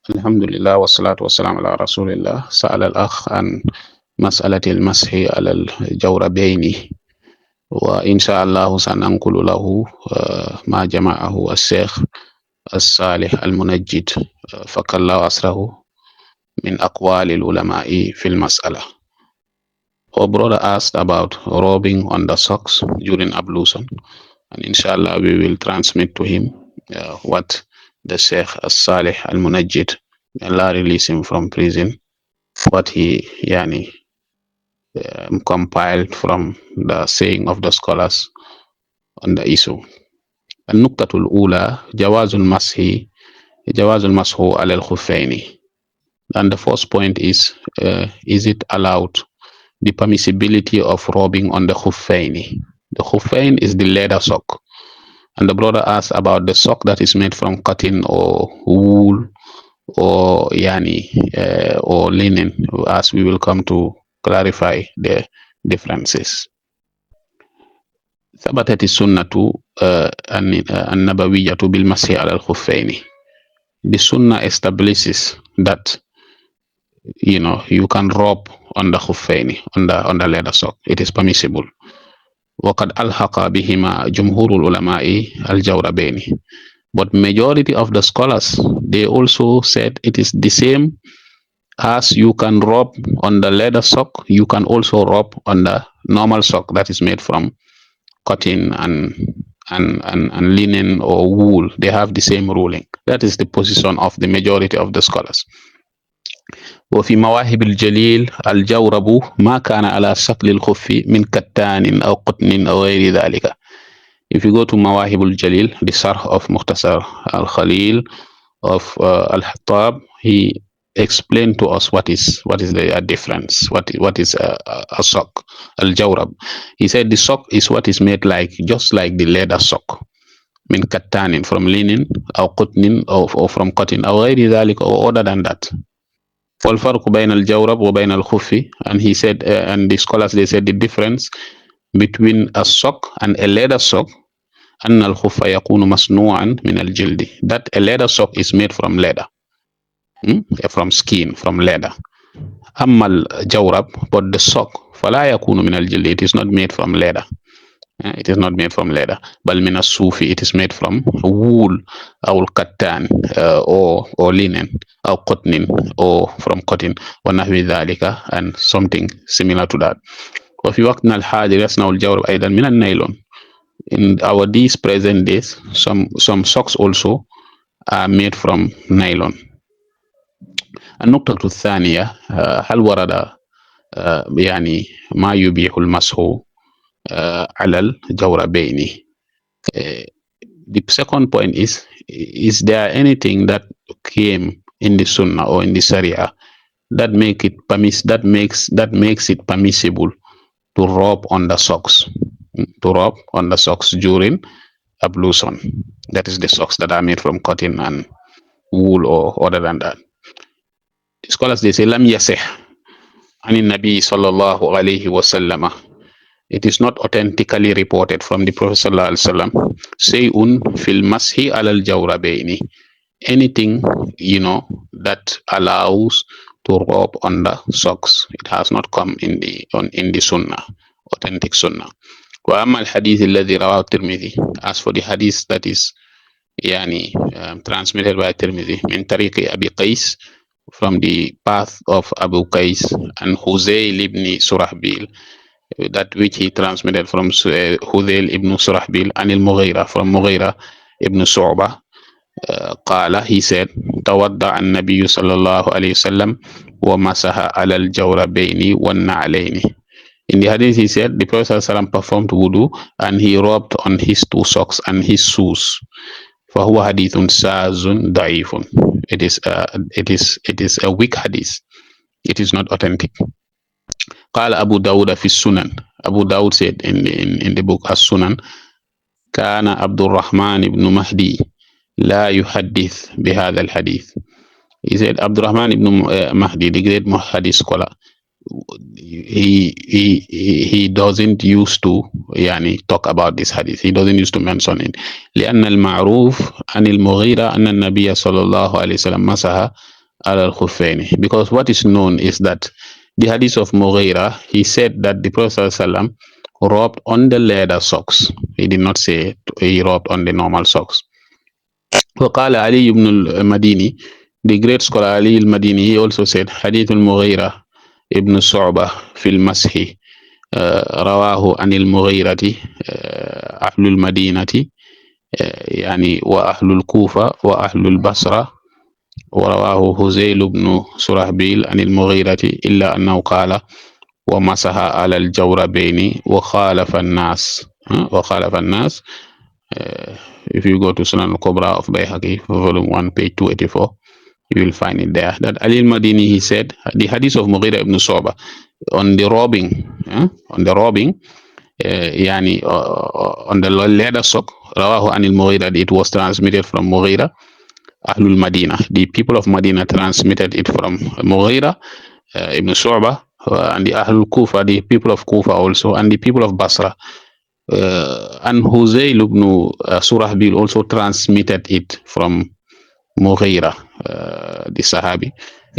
الحمد لله والصلاة والسلام على رسول الله. سأل الأخ عن مسألة المسح على الجوربين، وإن شاء الله سننقل له ما جمعه الشيخ الصالح المنجد فك الله أسره من أقوال العلماء في المسألة. Our brother asked about rubbing on the socks during ablution, and inshallah we will transmit to him what the Sheikh Salih Al Munajjid, may Allah release him from prison, what he compiled from the saying of the scholars on the issue. النقطة الأولى جواز المسح على الخفين. And the first point is it allowed, the permissibility of rubbing on the khuffaini. The khuffain is the leather sock, and the brother asked about the sock that is made from cotton or wool or or linen, as we will come to clarify the differences. ثبتت السنة النبوية بالمسح على الخفين. The sunnah establishes that you can rub on the khuffaini, on the leather sock. It is permissible. وقد ألحق بهما جمهور العلماء الجوربين. But majority of the scholars, they also said it is the same as you can rub on the leather sock, you can also rub on the normal sock that is made from cotton and linen or wool. They have the same ruling. That is the position of the majority of the scholars. وفي مواهب الجليل الجورب ما كان على شكل الخف من كتان أو قطن أو غير ذلك. If you go to مواهب الجليل, the Sharh of Mukhtasar al-Khalil of al-Hattab, he explained to us what is the difference, what is a sock, al-jawrab. He said the sock is what is made just like the leather sock, min kattanin, from linen, or qutnin, or from cotton, or غير ذلك, or other than that. والفرق بين الجورب وبين الخف, and he said, and the scholars, they said the difference between a sock and a leather sock, أن الخف يكون مصنوعا من الجلد, that a leather sock is made from leather, from skin, from leather. أما الجورب, but the sock, فلا يكون من الجلد, it is not made from leather. It is not made from leather. بل من الصوف, it is made from wool, أو الكتان, or linen, أو قطن, or from cotton, ونحو ذلك, and something similar to that. وفي وقتنا الحاضر يصنع الجورب أيضا من النايلون. In our these present days, some socks also are made from nylon. النقطة الثانية هل ورد ما يبيح المسح على الجوربين. The second point is there anything that came in the Sunnah or in the Sharia that makes it permissible to rub on the socks, during ablution? That is the socks that are made from cotton and wool or other than that. The scholars, they say lam yasih ani nabi sallallahu alayhi wasallam. It is not authentically reported from the Prophet sallallahu alaihi wasallam, sayun fil mashi alal jawrabaini, anything that allows to rub on the socks. It has not come in the Sunnah, authentic Sunnah. وأما الحديث الذي رواه الترمذي, as for the hadith that is transmitted by Tirmidhi من طريق أبي قيس, from the path of Abu Qais and Huzayl ibn Surahbil, that which he transmitted from Hudayl ibn Surahbil and al-Mughira, from Mughira ibn Su'bah. قال, he said, توضأ النبي صلى الله عليه وسلم ومسح على الجوربين والنعلين. In the hadith, he said the Prophet ﷺ performed wudu and he rubbed on his two socks and his shoes. فهو حديث شاذ ضعيف. It is a weak hadith. It is not authentic. قال أبو داود في السنن. Abu Dawud said in the book As-Sunan, كان عبد الرحمن بن مهدي لا يحدث بهذا الحديث. He said Abdurrahman ibn Mahdi, the great hadith scholar, he doesn't used to talk about this hadith. He doesn't used to mention it. لأن المعروف عن المغيرة أن النبي صلى الله عليه وسلم مسح على الخفين, because what is known is that the hadith of Mughira, he said that the Prophet ﷺ rubbed on the leather socks. He did not say he rubbed on the normal socks. وقال علي بن المديني, the great scholar Ali al-Madini, he also said hadith al-Mughira ibn Su'bah في المسح رواه عن المغيرة أهل المدينة يعني وأهل الكوفة وأهل البصرة, ورواه هزيل بن سرهبيل عن المغيرة إلا أنه قال ومسح على الجوربين وخالف الناس. وخالف الناس, if you go to Sunan al-Kubra of Bayhaqi, volume 1, page 284, you will find it there that Ali al-Madini, he said the hadith of Mughira ibn Shu'bah on the robbing, يعني on the leather sock, رواه عن المغيرة, it was transmitted from Mughira. Ahlul Madina, the people of Medina transmitted it from Mughira ibn Shu'bah, and the Ahlul Kufa, the people of Kufa also, and the people of Basra. And Huzayl ibn Surahbil also transmitted it from Mughira, the Sahabi.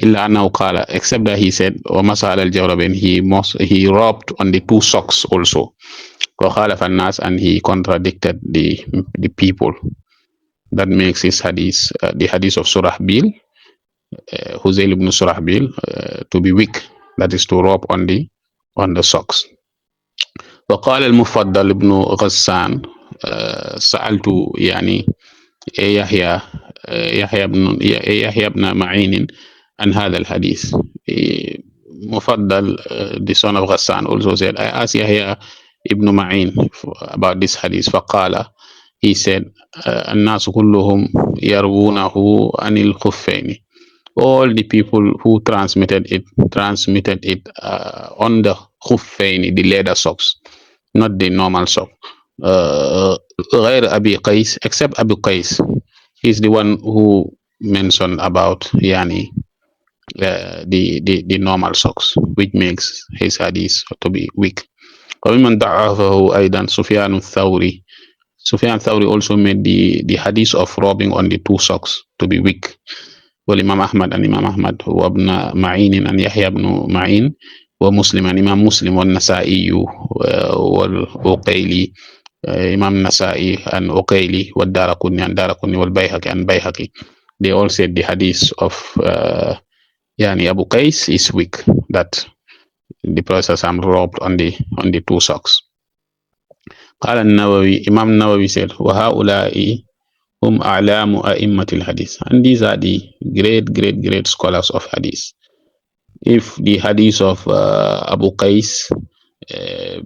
إلا أنه قال, except that he said ومسح على الجوربين, he rubbed on the two socks also. وخالف الناس, and he contradicted the people. That makes his hadith, the hadith of Surahbil, Huzayl ibn Surahbil, to be weak. That is to rub on the socks. وقال المفضل ابن غسان سألت يعني يحيى بن معين عن هذا الحديث. Mufaddal, the son of Ghassan, also said, I asked Yahya ibn Ma'in about this hadith. فقال, he said, الناس كلهم يروونه عن الخفين. All the people who transmitted it on the khuffain, the leather socks, not the normal sock. غير أبي قيس, except Abu Qais. He's the one who mentioned about yani the normal socks, which makes his hadith to be weak. ومن ضعفه أيضا سفيان الثوري. Sufyan Thawri also made the hadith of rubbing on the two socks to be weak. والإمام أحمد and Imam Ahmad وابن معين and Yahya ibn Ma'in ومسلم and Imam Muslim والنسائي والأقيلي, Imam Nasa'i and Uqayli والدارقطني and Daraqutni والبيهقي and Bayhaqi. They all said the hadith of yani Abu Qais is weak, that the Prophet rubbed on the two socks. قال النووي, Imam Nawawi said وهؤلاء هم أعلام أئمة الحديث, and these are the great scholars of hadith. If the hadith of Abu Qais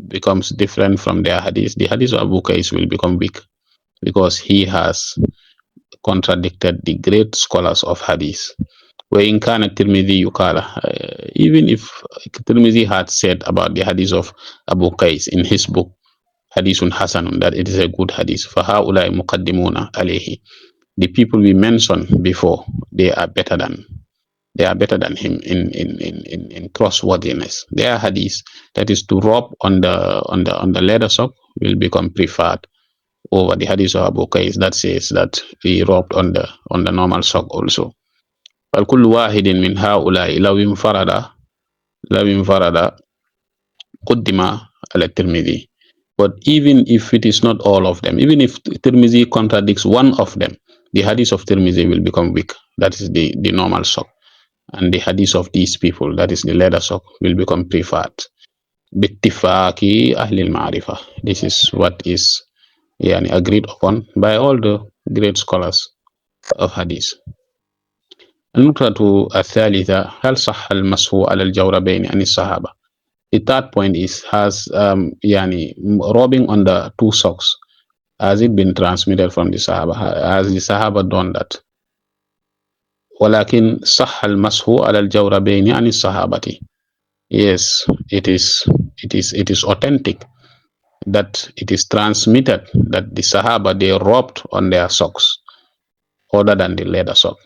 becomes different from their hadith, the hadith of Abu Qais will become weak, because he has contradicted the great scholars of hadith. وإن كان الترمذي يقال, even if Tirmidhi had said about the hadith of Abu Qais in his book Hadithun Hasanun, that it is a good hadith, فهؤلاء مقدمون عليه, the people we mentioned before, they are better than him in trustworthiness. Their hadith, that is to rub on the leather sock, will become preferred over the hadith of Abu Qais that says that he rubbed on the normal sock also. فالكل واحد من هؤلاء لو انفرد قدم على الترمذي. But even if it is not all of them, even if Tirmizi contradicts one of them, the hadith of Tirmizi will become weak. That is the normal sock. And the hadith of these people, that is the leather sock, will become preferred. Bittifaki ahlil ma'rifah. This is what is agreed upon by all the great scholars of hadith. النقطة الثالثة, هل صح المسح على الجوربين عن الصحابة? The third point is, has rubbing on the two socks, has it been transmitted from the Sahaba? Has the Sahaba done that? ولكن صح المسح على الجوربين عن الصحابة. Yes, it is authentic that it is transmitted that the Sahaba, they rubbed on their socks other than the leather sock.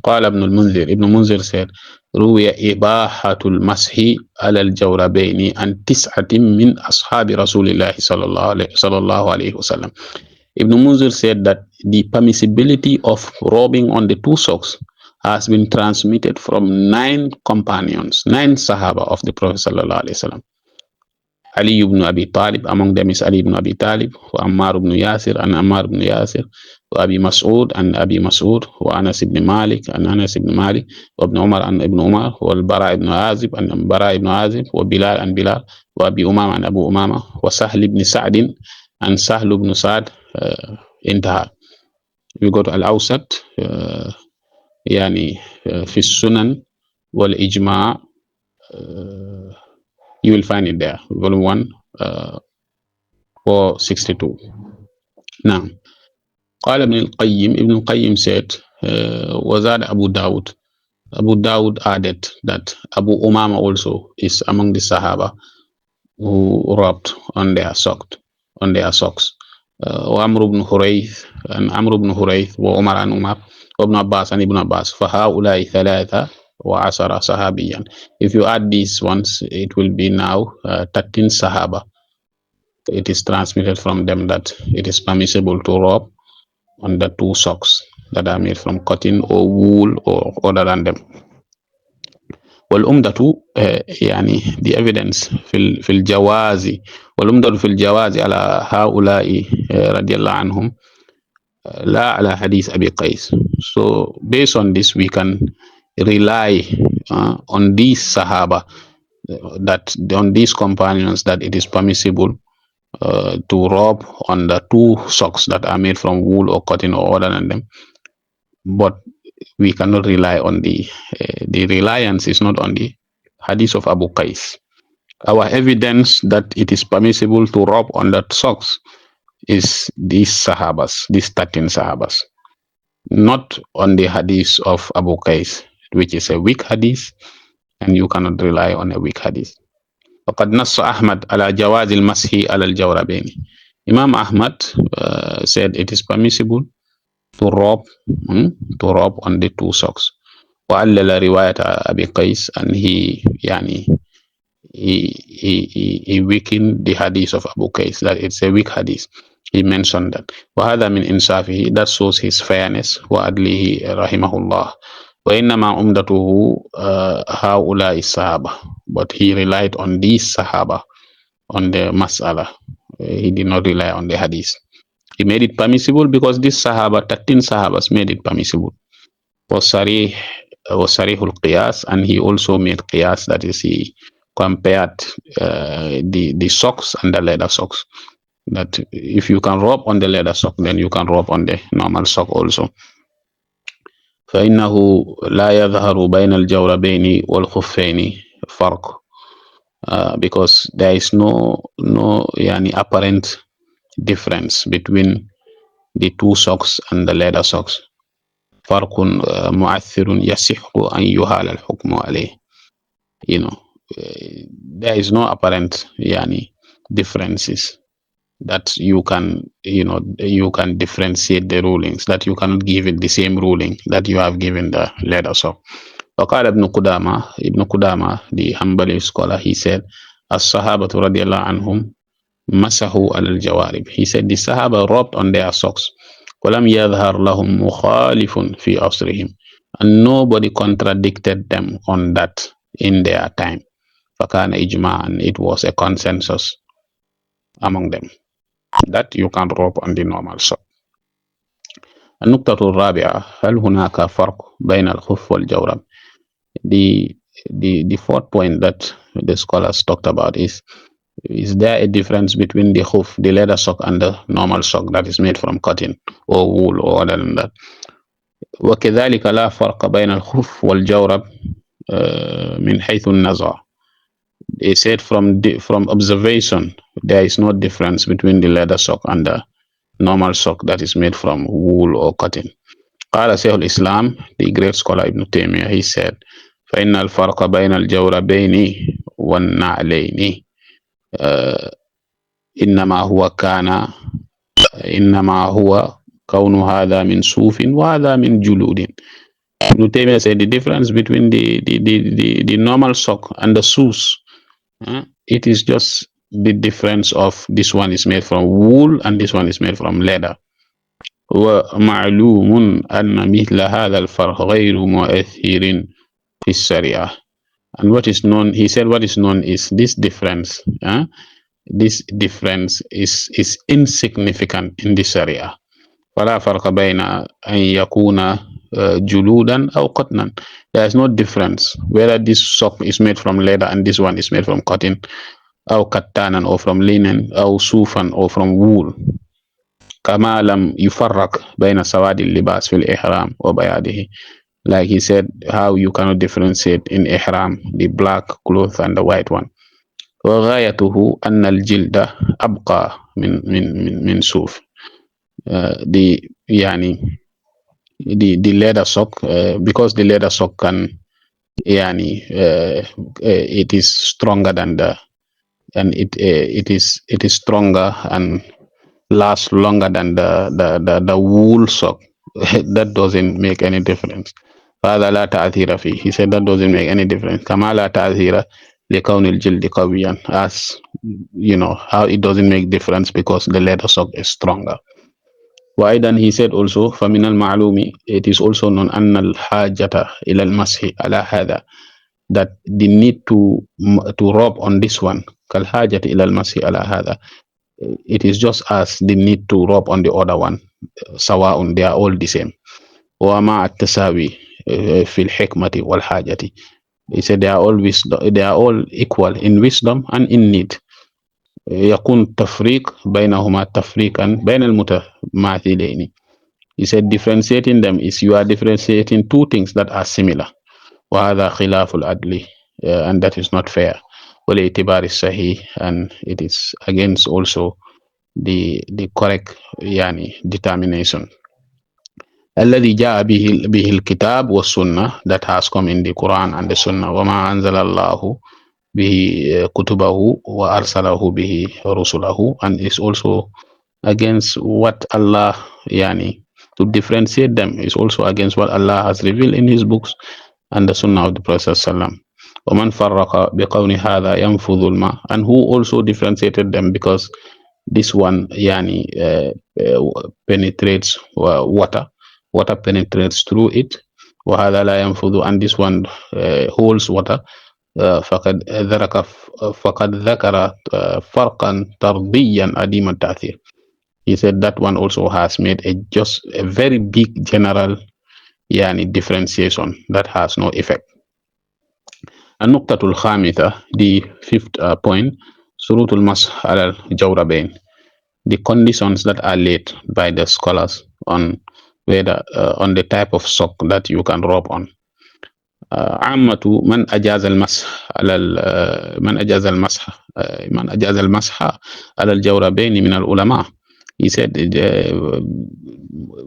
قال ابن المنذر said روي إباحة المسح على الجوربين عن 9 من أصحاب رسول الله صلى الله عليه وسلم. Ibn Munzir said that the permissibility of rubbing on the two socks has been transmitted from 9 companions, 9 Sahaba of the Prophet sallallahu alaihi wasallam. Ali ibn Abi Talib, among them is Ali ibn Abi Talib, wa Ammar ibn Yasir, and Ammar ibn Yasir, wa Abi Mas'ud, and Abi Mas'ud, wa Anas ibn Malik, and Anas ibn Malik, wa Ibn Umar, and Ibn Umar, wa Al-Bara ibn Azib, and Bara ibn Azib, wa Bilal, and Bilal, wa Abi Umama, and Abu Umama, wa Sahl ibn Sa'din, and Sahl ibn Sa'd, intaha. You go to Al-Awsat, يعني في السنن والإجماع, you will find it there, volume 1, 462. Now, قال Ibn al-Qayyim said, وزاد Abu Dawud. Abu Dawud added that Abu Umama also is among the Sahaba who robbed on their socks. وعمر بن حريث, and Amr ibn Hurayth, وعمر and Umar, وابن Abbas and Ibn Abbas. فهؤلاء ثلاثة وعشر صحابيا. If you add these ones, it will be now 13 Sahaba. It is transmitted from them that it is permissible to rob on the 2 socks that are made from cotton or wool or other than them. والأمدة يعني the evidence في الجواز والأمدة في الجواز على هؤلاء رضي الله عنهم لا على حديث أبي قيس. So based on this we can rely on these Sahaba, that on these companions, that it is permissible to rob on the 2 socks that are made from wool or cotton or other than them, but we cannot rely on the reliance is not on the hadith of Abu Qais. Our evidence that it is permissible to rob on that socks is these Sahabas, these 13 Sahabas, not on the hadith of Abu Qais, which is a weak hadith, and you cannot rely on a weak hadith. وقد نص أحمد على جواز المسح على الجوربين. Imam Ahmad said it is permissible to rob on the 2 socks. وعلل رواية أبي قيس, and he weakened the hadith of Abu Qais, that it's a weak hadith. He mentioned that. وهذا من إنصافه, that shows his fairness. وعدله رحمه الله. وإنما عمدته هؤلاء الصحابة, but he relied on these Sahaba on the mas'ala. He did not rely on the hadith. He made it permissible because this Sahaba, 13 Sahabas, made it permissible. وصريح القياس, and he also made qiyas, that is, he compared the socks and the leather socks, that if you can rob on the leather sock, then you can rob on the normal sock also. فإنه لا يظهر بين الجوربين والخفين فرق, because there is no apparent difference between the 2 socks and the leather socks. فرق مؤثر يصح أن يهال الحكم عليه. There is no apparent differences that you can differentiate the rulings, that you cannot give it the same ruling that you have given the leather sock. وقال Ibn Qudama, the Hanbali scholar, he said, الصحابة رضي الله عنهم مسحوا على الجوارب. He said the Sahaba robbed on their socks. ولم يظهر لهم مخالف في عصرهم, and nobody contradicted them on that in their time. فكان إجماعا, it was a consensus among them that you can rob on the normal sock. النقطة الرابعة, هل هناك فرق بين الخف والجورب? The 4th point that the scholars talked about is there a difference between the khuf, the leather sock, and the normal sock that is made from cotton or wool or other than that? وكذلك لا فرق بين الخف والجورب من حيث النظر. They said from observation, there is no difference between the leather sock and the normal sock that is made from wool or cotton. قال شيخ الإسلام, the great scholar Ibn Taymiyyah, he said, فإن الفرق بين الجوربين والنعلين إنما هو كون هذا من صوف وهذا من جلود. Ibn Taymiyyah said the difference between the normal sock and the shoes, it is just the difference of this one is made from wool and this one is made from leather. ومعلوم أن مثل هذا الفرق غير مؤثر في الشريعة. And what is known, he said, what is known is this difference. This difference is insignificant in the Sharia. فلا فرق بين أن يكون جلودا أو قطنا. There is no difference whether this sock is made from leather and this one is made from cotton, أو كتانا or from linen, أو صوفا or from wool. كما لم يفرق بين سواد اللباس في الإحرام وبياضه. Like he said, how you cannot differentiate in ihram the black cloth and the white one. وغايته أن الجلد أبقى من صوف. The يعني the leather sock, because the leather sock can يعني it is stronger than the, and it is stronger and lasts longer than the wool sock. That doesn't make any difference. فهذا لا تأثير فيه. He said that doesn't make any difference. كما لا تأثير لكون الجلد قويا, as you know how it doesn't make difference because the leather sock is stronger. وأيضا he said also فمن المعلوم, it is also known أن الحاجة إلى المسح على هذا, that the need to rub on this one كالحاجة إلى المسح على هذا, it is just as the need to rub on the other one. سواء, they are all the same. ومع التساوي في الحكمة والحاجة. He said they are all equal in wisdom and in need. يكون التفريق بينهما تفريقا بين المتماثلين. He said differentiating them is you are differentiating two things that are similar. وهذا خلاف العدل, and that is not fair. والاعتبار الصحيح, and it is against also the correct يعني determination. الذي جاء به الكتاب والسنة, that has come in the Quran and the Sunnah. وما أنزل الله به كتبه وأرسله به رسله, and is also against what Allah يعني, to differentiate them is also against what Allah has revealed in his books and the Sunnah of the Prophet sallam. ومن فرق بقول هذا ينفذ الماء, and who also differentiated them because this one يعني penetrates water penetrates through it, وهذا لا ينفذ, and this one holds water. فقد ذكر فرقا طرديا عديم التأثير. He said that one also has made just a very big general يعني differentiation that has no effect. النقطة الخامسة, the fifth point, شروط المسح على الجوربين, the conditions that are laid by the scholars on whether on the type of sock that you can rub on. عامة من أجاز المسح على من أجاز المسح على الجوربين من العلماء. He said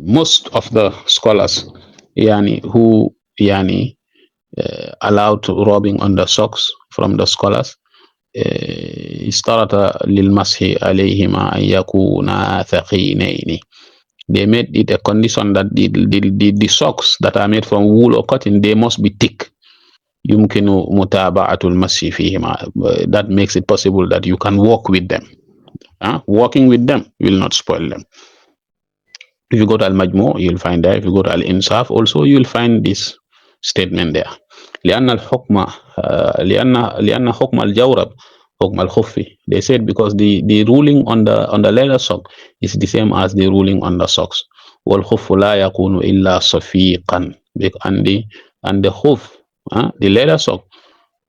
most of the scholars يعني who يعني allowed rubbing on the socks from the scholars اشترط للمسح عليهما أن يكونا ثقيلين. They made it a condition that the socks that are made from wool or cotton, they must be thick. يمكن متابعة المسح فيهما, that makes it possible that you can walk with them. Walking with them will not spoil them. If you go to Al-Majmu, you'll find that. If you go to Al-Insaf also, you'll find this statement there. لأن الحكم لأن حكم الجورب حكم الخف. They said because the ruling on the leather sock is the same as the ruling on the socks. والخف لا يكون إلا صفيقا, and the khuf, the leather sock,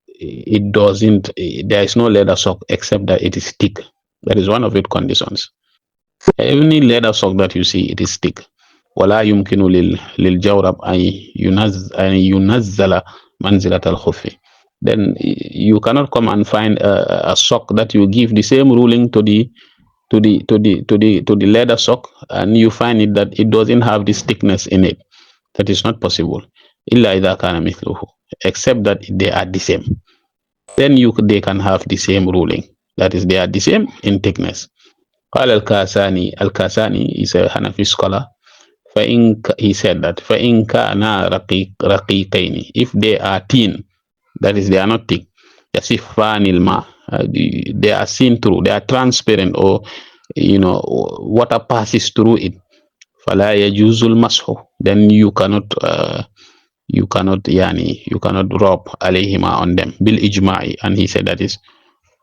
it doesn't, there is no leather sock except that it is thick. That is one of its conditions. Any leather sock that you see, it is thick. ولا يمكن للجورب أن ينزل منزلة الخف. Then you cannot come and find a sock that you give the same ruling to the leather sock, and you find it that it doesn't have this thickness in it. That is not possible. إلا إذا كان مثله, except that they are the same. Then they can have the same ruling. That is, they are the same in thickness. قال الكاساني is a Hanafi scholar. He said that فإن كانا رقيقين, if they are thin, that is, they are not thick, يصفان الماء, they are seen through, they are transparent, or water passes through it. فلا يجوز المسح. Then you cannot rub عليهما on them بالإجماع, and he said that is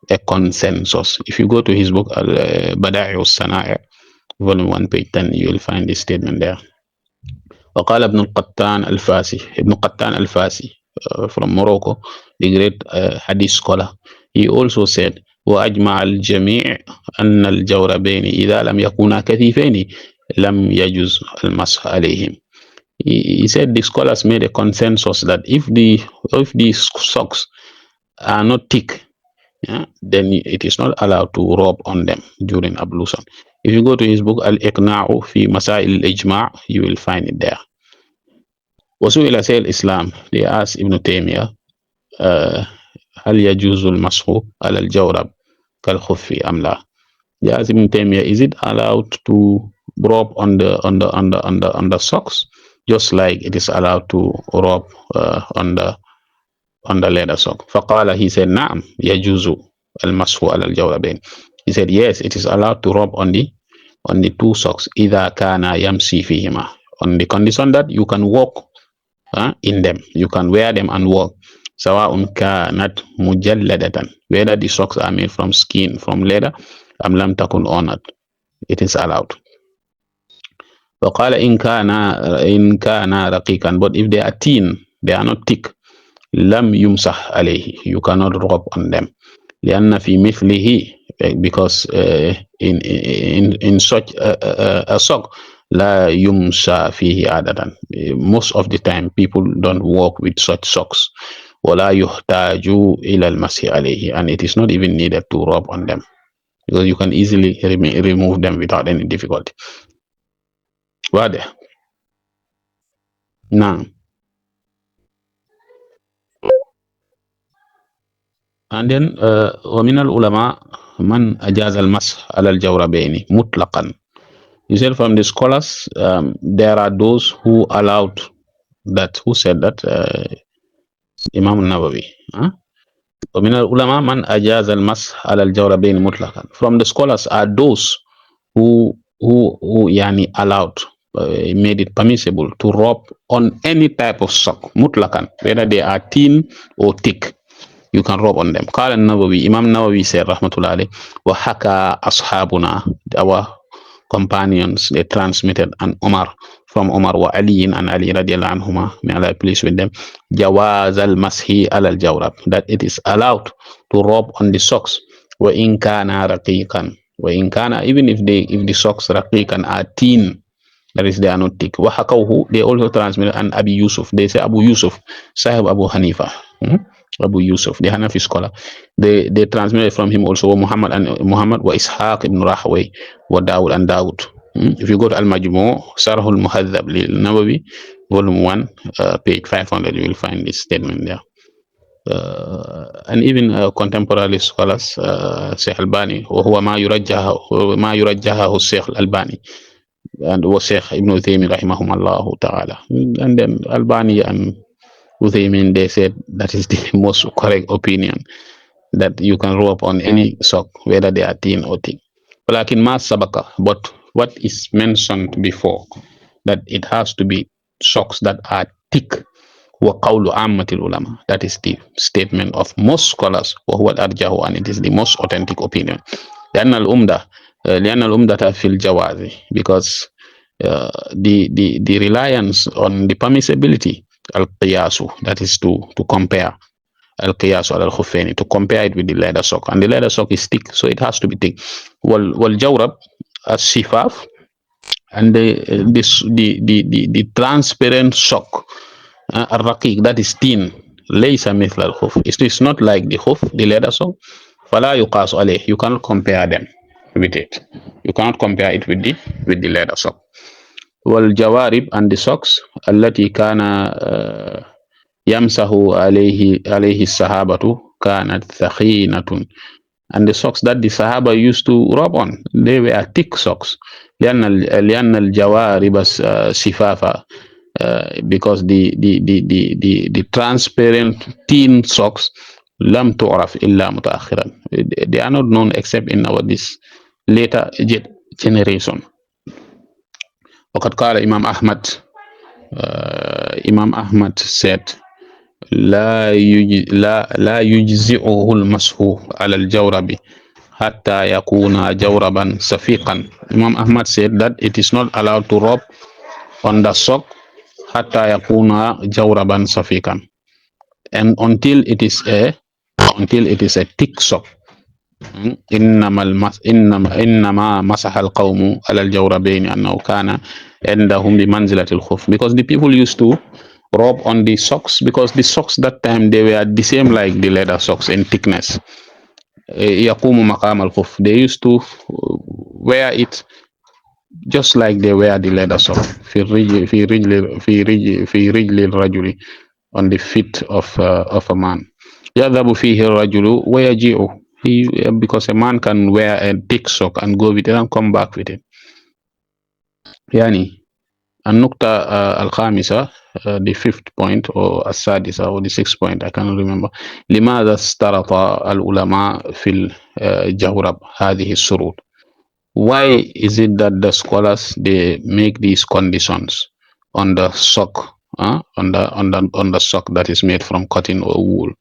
a consensus. If you go to his book بدائع الصنائع volume 1 page 10, you will find this statement there. وقال ابن القطان الفاسي, ابن قطان الفاسي, from Morocco, the great hadith scholar, he also said وأجمع الجميع أن الجوربين إذا لم يكونا كثيفين لم يجوز المسح عليهم. He said the scholars made a consensus that if these socks are not thick, yeah, then it is not allowed to rub on them during ablution. If you go to his book Al-Iqna'u fi Masail al-Ijma', you will find it there. وسئل شيخ الإسلام, they asked Ibn Taymiyyah, هل يجوز المسح على الجورب كالخف أم لا? They asked Ibn Taymiyyah, is it allowed to rub on the socks just like it is allowed to rub on the leather sock? فقال, he said, نعم يجوز المسح على الجوربين. He said, yes, it is allowed to rub on the two socks إذا كان يمشي فيهما, on the condition that you can walk in them, you can wear them and walk. سواء كانت مجلدة, whether the socks are made from skin, from leather, أم لم تكن honored, it is allowed. فقال إن كان رقيقا, but if they are thin, they are not thick, لم يمسح عليه, you cannot rub on them. لأن في مثله, because in such a sock لا يمسى فيه عادة, most of the time people don't walk with such socks. ولا يحتاج إلى المسح عليه, and it is not even needed to rub on them because you can easily remove them without any difficulty. واضح؟ نعم. And then ومن العلماء من أجاز المسح على الجوربين مطلقا. You said from the scholars, there are those who allowed that, who said that, Imam al-Nawawi. ومن العلماء من أجاز المسح على الجوربين مطلقا. From the scholars are those who يعني allowed, made it permissible to rub on any type of sock مطلقا, whether they are thin or thick, you can rub on them. قال النووي, Imam Nawawi said رحمة الله عليه, وحكى أصحابنا, our companions, they transmitted an Umar, from Umar wa Ali and Ali radiallahu anhuma, may Allah please with them, jawaz al-mashi al-jawrab, that it is allowed to rub on the socks, wa in kana raqiqan, wa in kana, even if the socks raqiqan are thin, that is, they are not thick. Wa hakawhu, they also transmitted an Abi Yusuf, they say Abu Yusuf, Sahib Abu Hanifa, Abu Yusuf, the Hanafi scholar, they transmitted from him also Muhammad wa Ishaq ibn Rahway wa Dawud and Dawud. If you go to Al-Majmu' Sarh al-Muhadhab lil-Nawawi, volume 1, page 500, you will find this statement there. And even contemporary scholars, Sheikh Albani, وهو ما يرجحه الشيخ الألباني, and Sheikh Ibn Taymiyyah rahimahumullah ta'ala. And then Albani and Uthaymin, they said that is the most correct opinion, that you can rub on any sock, whether they are thin or thick. But what is mentioned before, that it has to be socks that are thick, وقول عامة العلماء, that is the statement of most scholars, وهو الأرجح, and it is the most authentic opinion. لأن الأمدة في الجواز, because the reliance on the permissibility, al-qiyasu, that is to compare, al-qiyasu al-khuffaini, to compare it with the leather sock, and the leather sock is thick, so it has to be thick. Wal-jawrab as-sifaf, and the transparent sock, al-raqiq, that is thin, laysa mithla al-khuf, it is not like the khuf, the leather sock. فلا يقاس عليه, you cannot compare them with it, you cannot compare it with the leather sock. والجوارب, and the socks, التي كان يمسح عليه الصحابة كانت ثخينة, and the socks that the Sahaba used to rub on, they were thick socks. لأن الجوارب شفافة, because the transparent thin socks لم تعرف إلا متأخرا, they are not known except in our this later generation. وقد قال إمام أحمد, Imam Ahmad said, لا يجزئه المسح على الجورب حتى يكون جوربا سفيقا. Imam Ahmad said that it is not allowed to rub on the sock حتى يكون جوربا سفيقا, and until it is a thick sock. إنما مسح القوم على الجوربين أنه كان عندهم بمنزلة الخف, because the people used to rub on the socks, because the socks that time they were the same like the leather socks in thickness. يقوم مقام الخف, they used to wear it just like they wear the leather sock. في رجل الرجل, on the feet of a man. يذهب فيه الرجل ويجيء, because a man can wear a thick sock and go with it and come back with it. يعني النقطة الخامسة, the fifth point or السادسة or the sixth point, I cannot remember. لماذا اشترط العلماء في الجورب هذه الشروط? Why is it that the scholars they make these conditions on the sock, on the sock that is made from cotton or wool?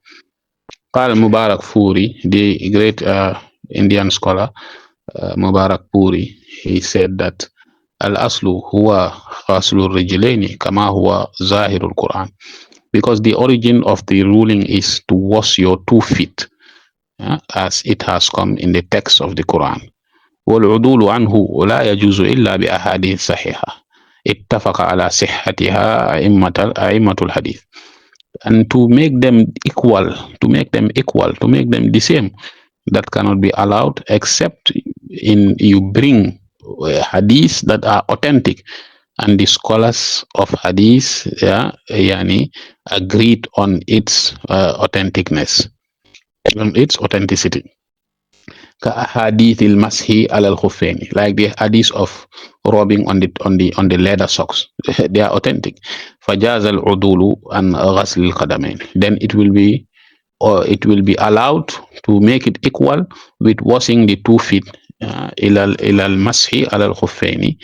قال Mubarak Puri, the great Indian scholar, Mubarak Puri, he said that الأصل هو غسل الرجلين كما هو ظاهر القرآن, because the origin of the ruling is to wash your 2 feet, as it has come in the text of the Quran. والعدول عنه لا يجوز إلا بأحاديث صحيحة اتفق على صحتها أئمة الحديث. And to make them equal, to make them the same, that cannot be allowed except in you bring hadiths that are authentic, and the scholars of hadith, yani, agreed on its authenticness, on its authenticity. كأحاديث المسح على الخفين, like the hadith of rubbing on the leather socks. They are authentic. فجاز العدول عن غسل القدمين, then it will be allowed to make it equal with washing the 2 feet. إلى المسح على الخفين,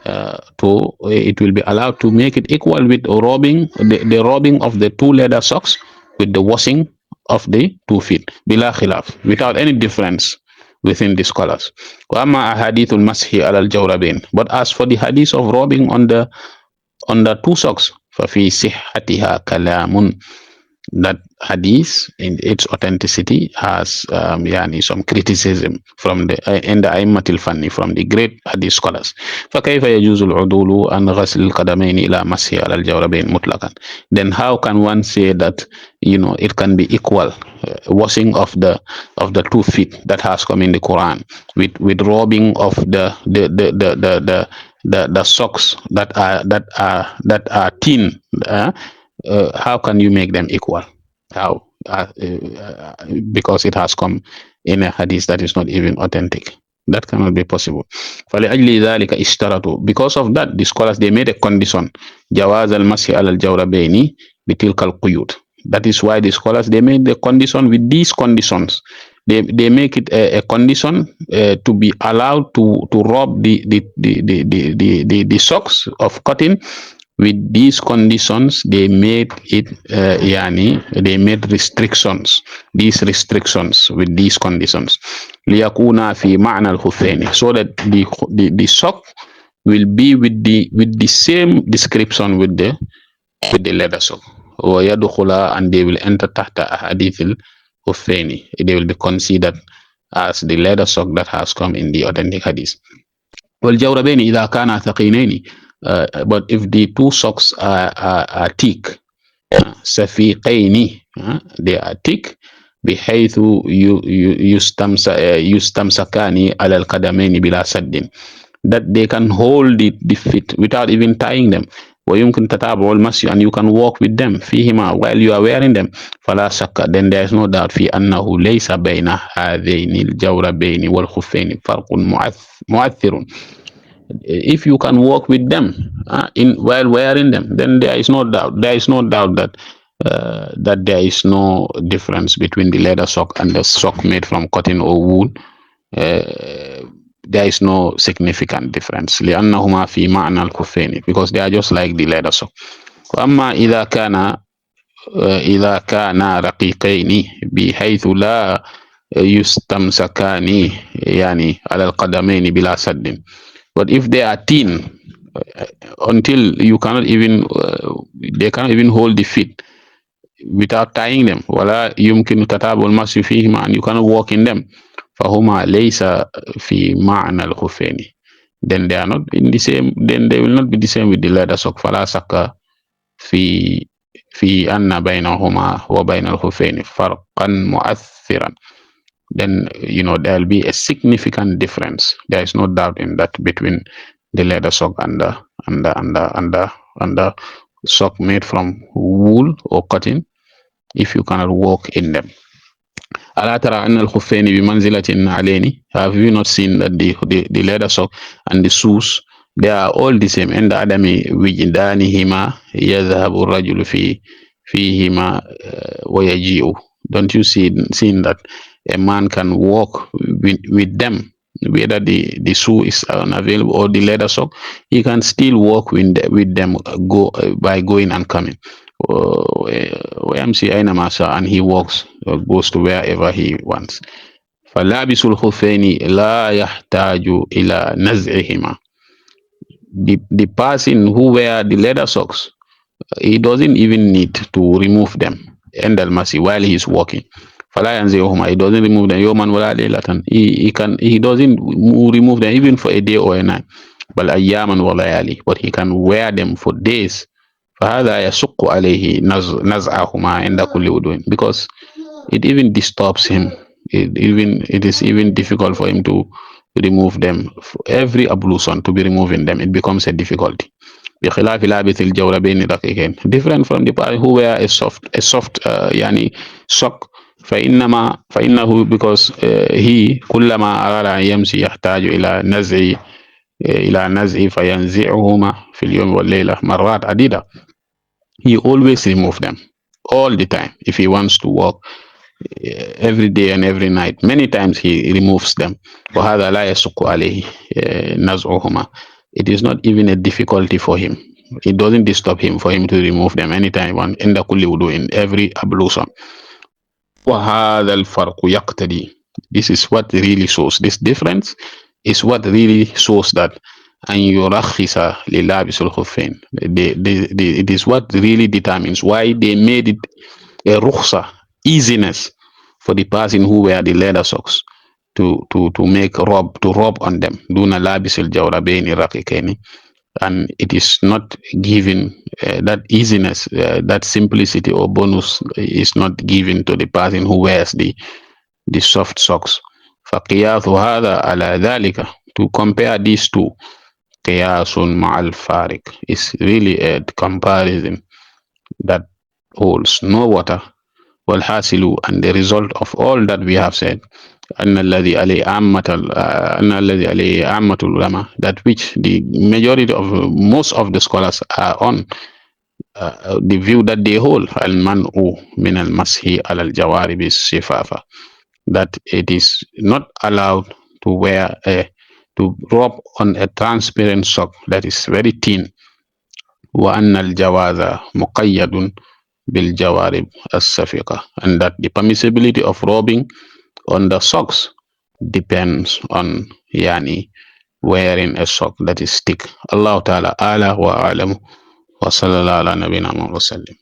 it will be allowed to make it equal with rubbing the rubbing of the 2 leather socks with the washing of the 2 feet بلا خلاف, without any difference within the scholars. وأما أحاديث المسح على الجوربين, but as for the hadith of rubbing on the 2 socks, ففي صحتها كلام, that hadith in its authenticity has some criticism from the أئمة الفن, from the great hadith scholars. فكيف يجوز العدول عن غسل القدمين إلى مسح على الجوربين مطلقا? Then how can one say that it can be equal, washing of the 2 feet that has come in the Quran with rubbing of the socks that are thin? How can you make them equal? How? Because it has come in a hadith that is not even authentic. That cannot be possible. فلأجل ذلك اشترطوا, because of that the scholars they made a condition, جواز المسح على الجوربين بتلك القيود. That is why the scholars they made the condition with these conditions. They make it a condition to be allowed to rub the socks of cotton. With these conditions, they made it they made restrictions. These restrictions with these conditions, ليكون في معنى الخفين, so that the sock will be with the same description with the leather sock. ويدخل, and they will enter تحت أحاديث الخفين. They will be considered as the leather sock that has come in the authentic hadith. والجوربين إذا كانا ثقيلين, but if the 2 socks are thick, سفيقين, they are thick, بحيث يستمسكان على القدمين بلا سد, that they can hold the feet without even tying them. ويمكن تتابع المسح, and you can walk with them فيهما while you are wearing them. فلا شك, then there is no doubt في أنه ليس بين هذين الجوربين والخفين فرق مؤثر. If you can walk with them while wearing them, then there is no doubt that there is no difference between the leather sock and the sock made from cotton or wool. there is no significant difference لأنهما في معنى الخفين, because they are just like the leather sock. وأما إذا كان رقيقين بحيث لا يستمسكان يعني على القدمين بلا سد, but if they are thin until you cannot even they cannot even hold the feet without tying them, ولا يمكن تتابع المشي فيهما, and you cannot walk in them, فهما ليس في معنى الخفين, then they are not in the same, then they will not be the same with the leather sock. فلا شك في أن بينهما وبين الخفين فرقا مؤثرا, then there will be a significant difference. There is no doubt in that between the leather sock and the sock made from wool or cotton, if you cannot walk in them. ألا ترى أن الخفين بمنزلة النعلين? Have you not seen that the leather sock and the shoes, they are all the same. عند عدم وجدانهما يذهب الرجل فيهما ويجيء. Don't you see that a man can walk with them, whether the shoe is unavailable or the leather sock, he can still walk with them, go by going and coming. ويمشي أينما شاء, and he walks goes to wherever he wants. فلابس الخفين لا يحتاج إلى نزعهما. The person who wear the leather socks, he doesn't even need to remove them عند المسي while he is walking. فلا ينزعهما, he doesn't remove them يوما ولا ليلة. He doesn't remove them even for a day or a night. بل أياما وليالي, but he can wear them for days. فهذا يشق عليه نزعهما عند كل وضوء, because it even disturbs him. It is even difficult for him to remove them. For every ablution, to be removing them, it becomes a difficulty. بخلاف لابس الجوربين رقيقين, different from the person who wear a soft يعني sock. فإنه because he كلما أراد أن يمشي يحتاج إلى نزع فينزعهما في اليوم والليلة مرات عديدة. He always remove them all the time. If he wants to walk every day and every night, many times he removes them. وهذا لا يشق عليه نزعهما. It is not even a difficulty for him. It doesn't disturb him for him to remove them anytime عند كل وضوء, in every ablution. وهذا الفرق يقتضي, this is what really shows, this difference is what really shows that أن يرخص للابس الخفين. It is what really determines why they made it a rukhsa, easiness, for the person who wear the leather socks to rub on them. دون لابس الجوربين رقيقين. And it is not given that easiness, that simplicity or bonus is not given to the person who wears the soft socks. فقياس هذا على ذلك, to compare these two, قياس مع الفارق, is really a comparison that holds no water. والحاصل, and the result of all that we have said, أن الذي عليه عامة العلماء, that which the majority of most of the scholars are on, the view that they hold, المنع من المسح على الجوارب الشفافة, that it is not allowed to wear to rub on a transparent sock that is very thin. وأن الجواز مقيد بالجوارب السفيقة, and that the permissibility of rubbing on the socks depends on yani wearing a sock that is thick. Allah Ta'ala ala wa alamu wa sallallahu ala nabina Muhammad wa sallim.